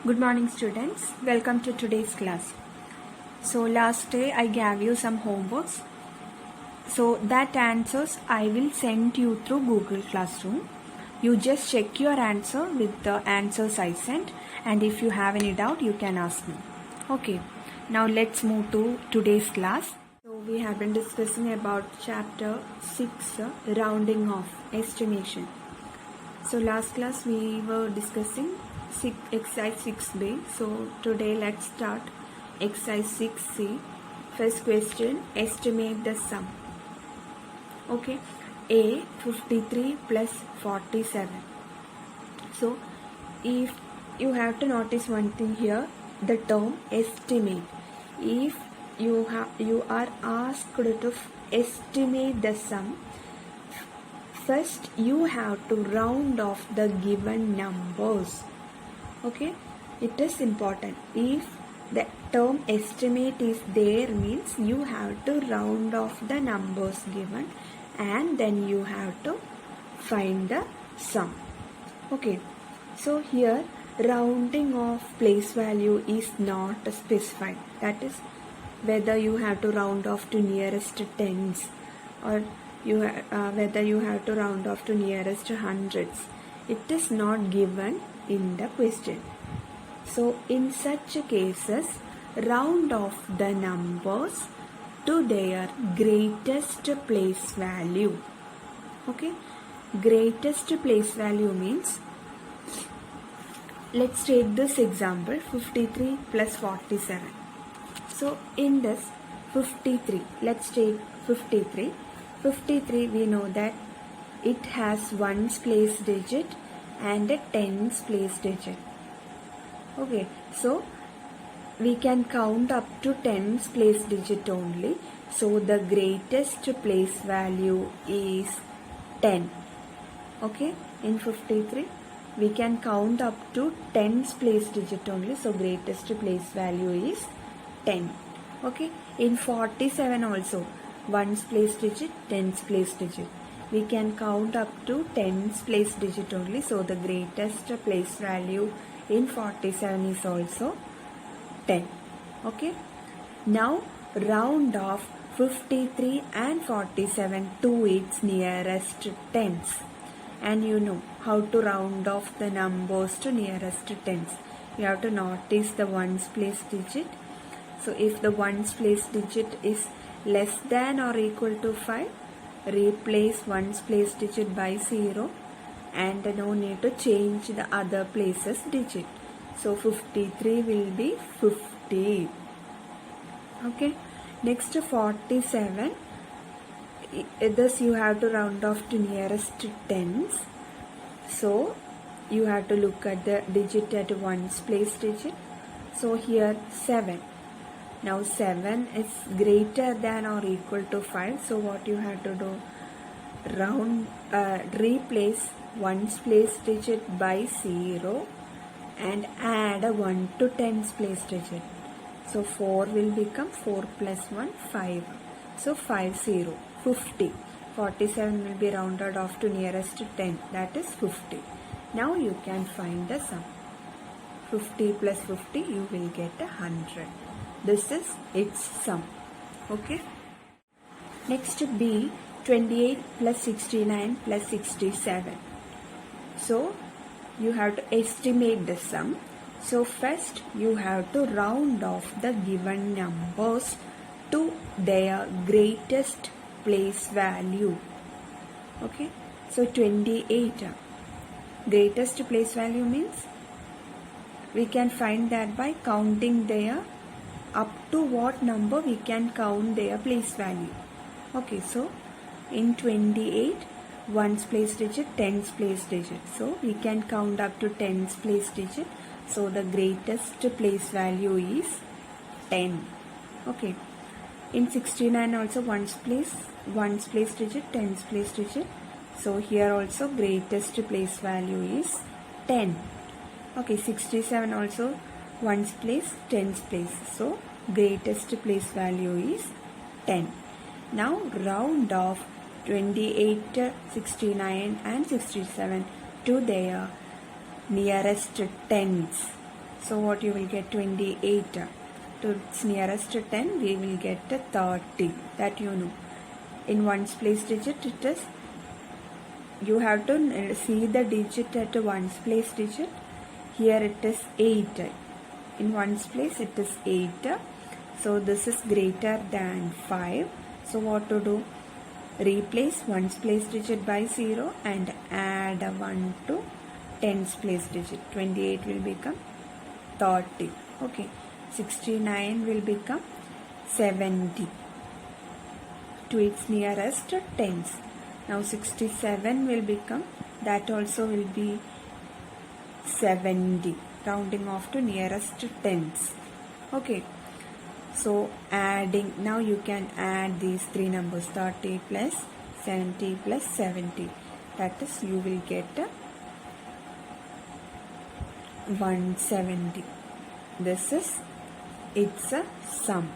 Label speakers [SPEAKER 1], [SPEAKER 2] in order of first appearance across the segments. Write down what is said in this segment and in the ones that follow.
[SPEAKER 1] Good morning students, welcome to today's class. So last day I gave you some homeworks. So that answers I will send you through Google Classroom. You just check your answer with the answers I sent, and if you have any doubt you can ask me. Okay, now let's move to today's class. So we have been discussing about chapter 6, rounding off, estimation. So last class we were discussing exercise 6b. So today let's start exercise 6c. First question, estimate the sum. Okay, A 53 plus 47. So if you have to notice one thing here, the term estimate. If you are asked to estimate the sum, first you have to round off the given numbers. Okay, it is important. If the term estimate is there, means you have to round off the numbers given and then you have to find the sum. Okay, so here rounding off place value is not specified. That is whether you have to round off to nearest tens or whether you have to round off to nearest hundreds. It is not given in the question. So in such cases, round off the numbers to their greatest place value. Okay, greatest place value means, let's take this example, 53 plus 47. So in this 53, let's take 53. 53 we know that it has ones place digit and a tens place digit. Okay, so we can count up to tens place digit only. So the greatest place value is 10. Okay, in 53 we can count up to tens place digit only. So greatest place value is 10. Okay, in 47 also ones place digit, tens place digit. We can count up to tens place digit only. So the greatest place value in 47 is also 10. Okay. Now round off 53 and 47 to its nearest tens. And you know how to round off the numbers to nearest tens. You have to notice the ones place digit. So if the ones place digit is less than or equal to 5, replace ones place digit by 0 and no need to change the other places digit. So 53 will be 50. Okay, next 47, this you have to round off to nearest tens. So you have to look at the digit at ones place digit. So here 7. Now 7 is greater than or equal to 5. So what you have to do? Replace ones place digit by 0 and add a 1 to tens place digit. So 4 will become 4 plus 1, 5. So 50, 50. 47 will be rounded off to nearest 10. That is 50. Now you can find the sum. 50 plus 50, you will get 100. This is its sum. Okay. Next B, 28 plus 69 plus 67. So you have to estimate the sum. So first you have to round off the given numbers to their greatest place value. Okay. So 28, greatest place value means we can find that by counting their up to what number we can count their place value. Okay, so in 28, ones place digit, tens place digit. So we can count up to tens place digit. So the greatest place value is 10. Okay. In 69 also ones place digit, tens place digit. So here also greatest place value is 10. Okay, 67 also ones place, tens place. So greatest place value is 10. Now round off 28, 69 and 67 to their nearest tens. So what you will get? 28. To its nearest 10 we will get 30. That you know. In ones place digit it is, you have to see the digit at ones place digit. Here it is 8. In ones place it is 8. So this is greater than 5. So what to do? Replace ones place digit by 0 and add a 1 to tens place digit. 28 will become 30. Okay. 69 will become 70 to its nearest tens. Now 67 will become, that also will be 70, rounding off to nearest tens. Okay. So adding, now you can add these three numbers, 30 plus 70 plus 70. That is, you will get 170. This is its a sum.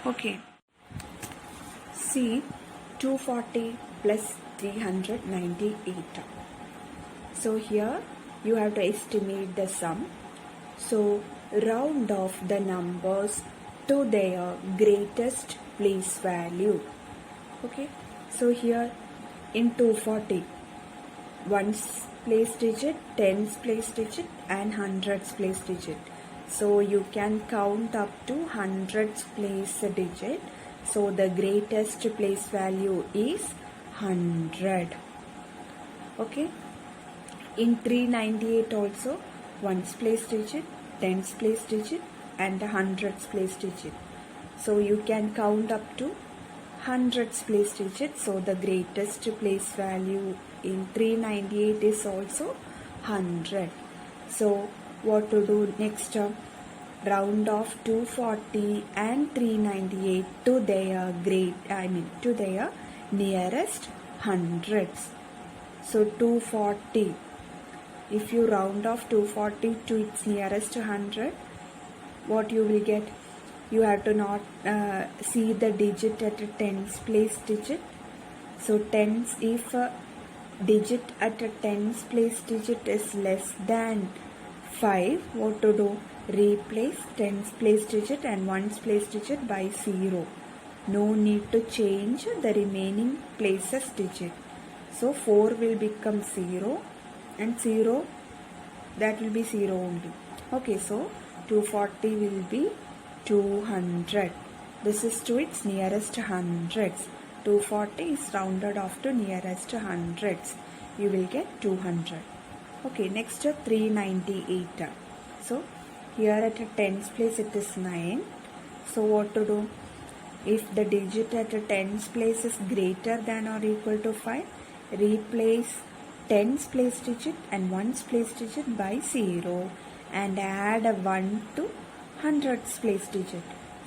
[SPEAKER 1] Okay. See, 240 plus 398. So here you have to estimate the sum. So round off the numbers to their greatest place value. Okay. So here in 240, ones place digit, tens place digit and hundreds place digit. So you can count up to hundreds place digit. So the greatest place value is 100. Okay. In 398 also, ones place digit, tens place digit and hundreds place digit. So you can count up to hundreds place digit. So the greatest place value in 398 is also 100. So what to do next? Round off 240 and 398 to their to their nearest hundreds. So 240, if you round off 240 to its nearest 100, what you will get? You have to not see the digit at a tens place digit. So tens, if a digit at a tens place digit is less than 5, what to do? Replace tens place digit and ones place digit by 0. No need to change the remaining places digit. So 4 will become 0 and 0, that will be 0 only. Okay, so 240 will be 200. This is to its nearest hundreds. 240 is rounded off to nearest hundreds. You will get 200. Okay, next 398. So here at a tens place it is 9. So what to do? If the digit at a tens place is greater than or equal to 5, replace tens place digit and ones place digit by 0 and add a 1 to hundreds place digit.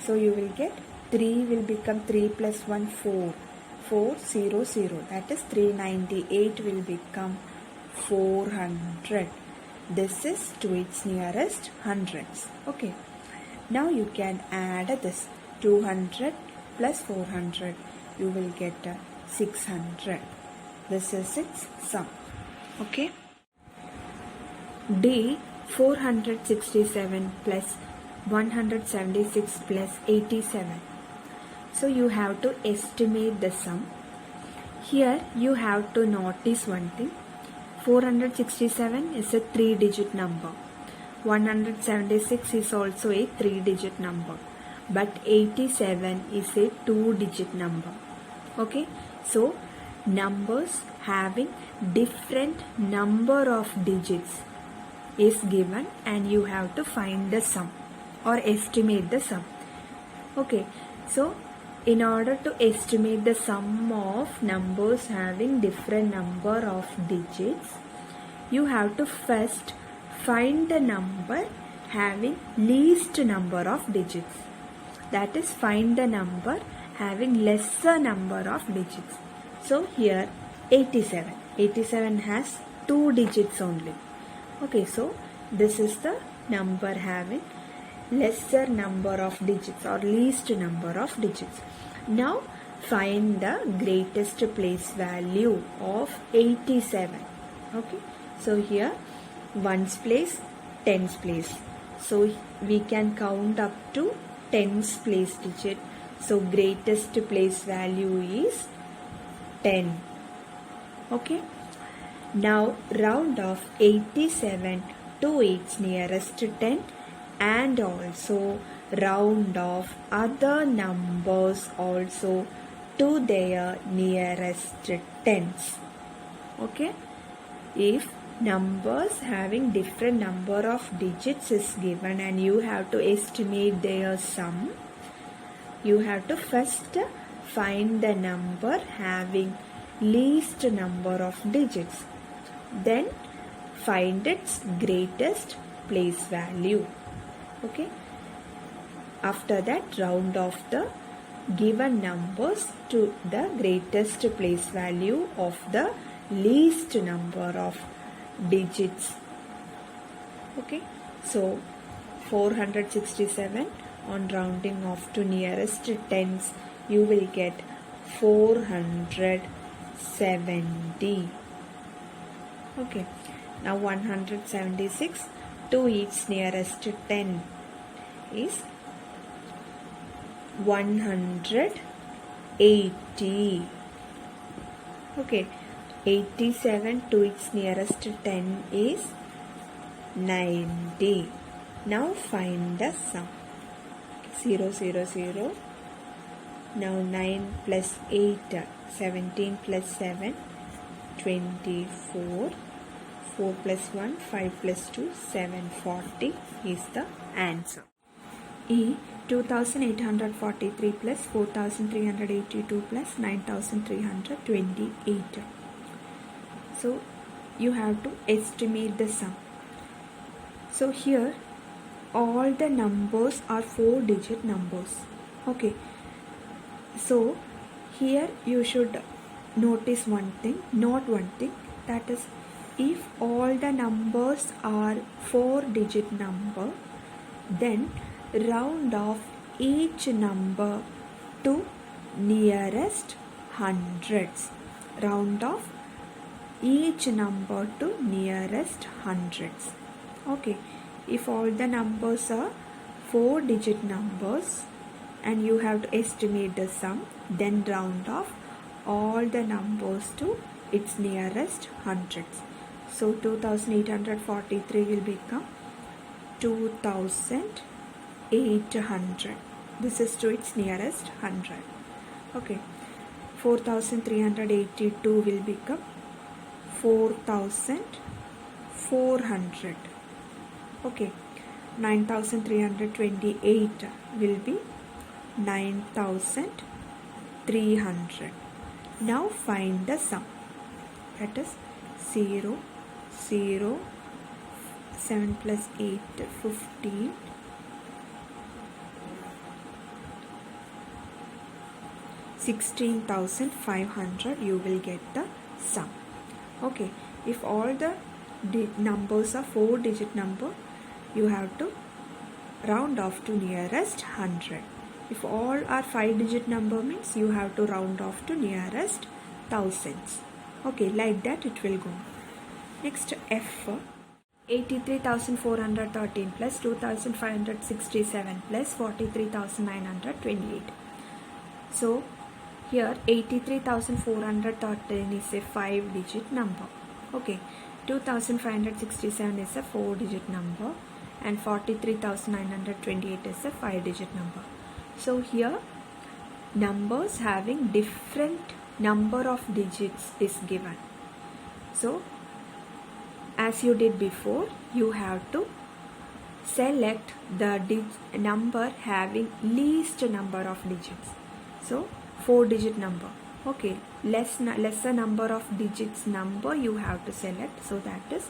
[SPEAKER 1] So you will get 3 will become 3 plus 1, 4. 400. That is 398 will become 400. This is to its nearest hundreds. Okay. Now you can add this 200 plus 400. You will get 600. This is its sum. Okay. D 467 plus 176 plus 87. So you have to estimate the sum. Here you have to notice one thing. 467 is a 3-digit number. 176 is also a 3-digit number. But 87 is a 2-digit number. Okay. So numbers having different number of digits is given and you have to find the sum or estimate the sum. Okay. So in order to estimate the sum of numbers having different number of digits, you have to first find the number having least number of digits. That is, find the number having lesser number of digits. So here 87. 87 has 2 digits only. Okay, so this is the number having lesser number of digits or least number of digits. Now find the greatest place value of 87. Okay, so here ones place, tens place. So we can count up to tens place digit. So greatest place value is 10. Okay. Now round off 87 to its nearest 10 and also round off other numbers also to their nearest tens. Okay. If numbers having different number of digits is given and you have to estimate their sum, you have to first find the number having least number of digits, then find its greatest place value. Okay. After that, round off the given numbers to the greatest place value of the least number of digits. Okay. So 467 on rounding off to nearest tens, you will get 470. Okay. Now 176 to its nearest 10 is 180. Okay. 87 to its nearest 10 is 90. Now find the sum. 0, 0, 0. Now 9 plus 8, 17 plus 7, 24. 4 plus 1, 5 plus 2, 740 is the answer. E 2843 plus 4382 plus 9328. So you have to estimate the sum. So here all the numbers are 4-digit numbers. Okay. So here you should notice one thing, that is, if all the numbers are 4-digit number, then round off each number to nearest hundreds. Round off each number to nearest hundreds. Okay. If all the numbers are 4-digit numbers and you have to estimate the sum, then round off all the numbers to its nearest hundreds. So 2843 will become 2800. This is to its nearest 100. Okay. 4382 will become 4400. Okay. 9328 will be 9300. Now find the sum. That is 0, 0, 7 plus 8, 15. 16,500 you will get the sum. Okay. If all the numbers are 4-digit number, you have to round off to nearest 100. If all are 5-digit number, means you have to round off to nearest thousands. Okay, like that it will go. Next, F. 83,413 plus 2,567 plus 43,928. So here 83,413 is a 5-digit number. Okay. 2,567 is a 4-digit number and 43,928 is a 5-digit number. So here numbers having different number of digits is given. So as you did before, you have to select the number having least number of digits. So 4-digit number. Okay, lesser number of digits number you have to select. So that is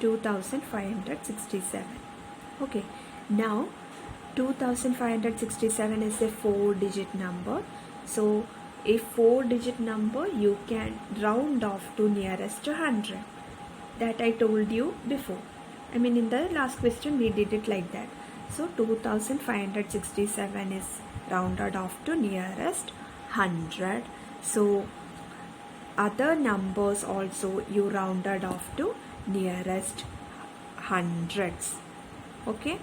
[SPEAKER 1] 2,567. Okay, now 2,567 is a 4-digit number. So if 4-digit number, you can round off to nearest 100. That I told you before. I mean, in the last question we did it like that. So 2,567 is rounded off to nearest 100. So other numbers also you rounded off to nearest hundreds. Okay,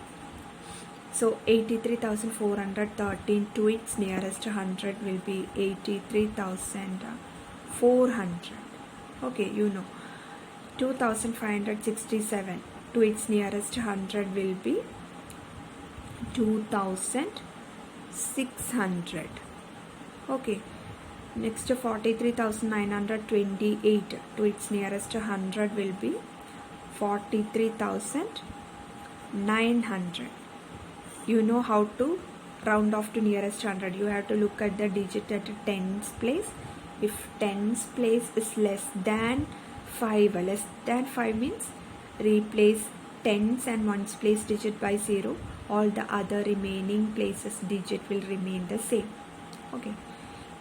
[SPEAKER 1] so 83,413 to its nearest 100 will be 83,400. Okay, you know. 2,567 to its nearest 100 will be 2,600. Okay, next 43,928 to its nearest 100 will be 43,900. You know how to round off to nearest 100. You have to look at the digit at tens place. If tens place is less than 5 means replace tens and ones place digit by 0. All the other remaining places digit will remain the same. Okay,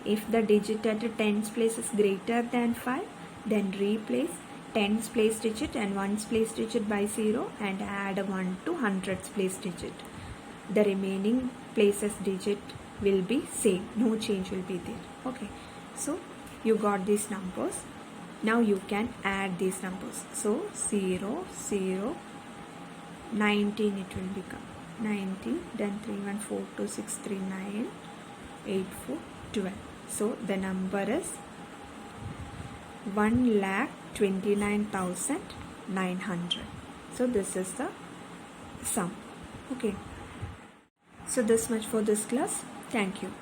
[SPEAKER 1] if the digit at a tens place is greater than 5, then replace tens place digit and ones place digit by 0 and add 1 to hundreds place digit. The remaining places digit will be same, no change will be there. Okay, so you got these numbers. Now you can add these numbers. So 0, 0, 19 it will become 19, then 3, 1, 4, 2, 6, 3, 9, 8, 4, 12. So the number is 1,29,900. So this is the sum. Okay. So this much for this class. Thank you.